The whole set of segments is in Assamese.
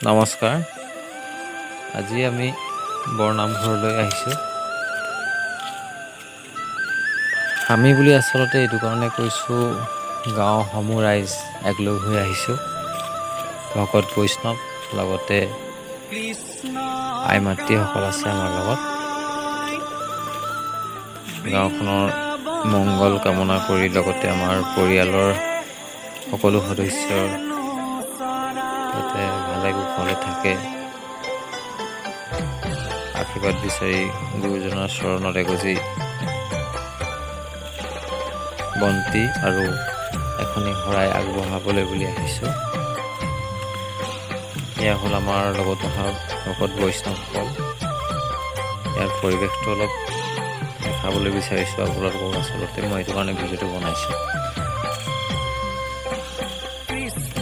নমস্কাৰ। আজি আমি বৰনামঘৰলৈ আহিছোঁ। আমি বুলি আচলতে এইটো কাৰণে কৈছোঁ, গাঁৱৰ সমূহ ৰাইজ একলগ হৈ আহিছোঁ। ভকত বৈষ্ণৱ লগতে আই মাতৃসকল আছে আমাৰ লগত। গাঁওখনৰ মংগল কামনা কৰি লগতে আমাৰ পৰিয়ালৰ সকলো সদস্যৰ যাতে ভালে কুশলে থাকে, আশীৰ্বাদ বিচাৰি গুৰুজনাৰ চৰণত এগজি বন্তি আৰু এখনি শৰাই আগবঢ়াবলৈ বুলি আহিছোঁ। এয়া হ'ল আমাৰ লগত অহা ভকত বৈষ্ণৱসকল। ইয়াৰ পৰিৱেশটো অলপ দেখাবলৈ বিচাৰিছোঁ আপোনালোকক। আচলতে মই এইটো কাৰণে ভিডিঅ'টো বনাইছোঁ।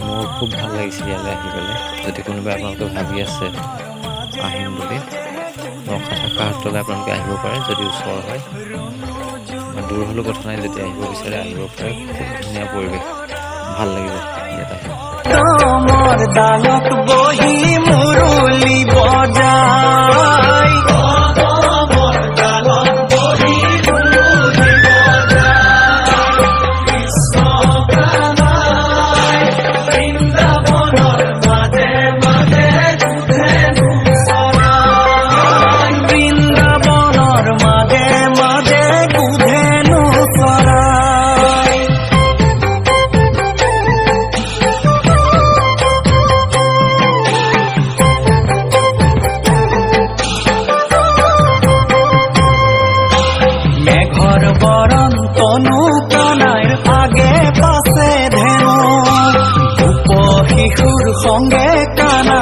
মোৰ খুব ভাল লাগিছে ইয়ালৈ আহি পেলাই। যদি কোনোবাই আপোনালোকে ভাবি আছে আহিম বুলি, ৰখা থকা হাতলৈ আপোনালোকে আহিব পাৰে। যদি ওচৰ হয়, দূৰ হ'লেও কথা নাই, যদি আহিব বিচাৰে আহিব পাৰে। খুব ধুনীয়া পৰিৱেশ, ভাল লাগিব ইয়াত আহি। তনু কানাইৰ আগে পাছে ধেনু, শিশুৰ সঙ্গে কানা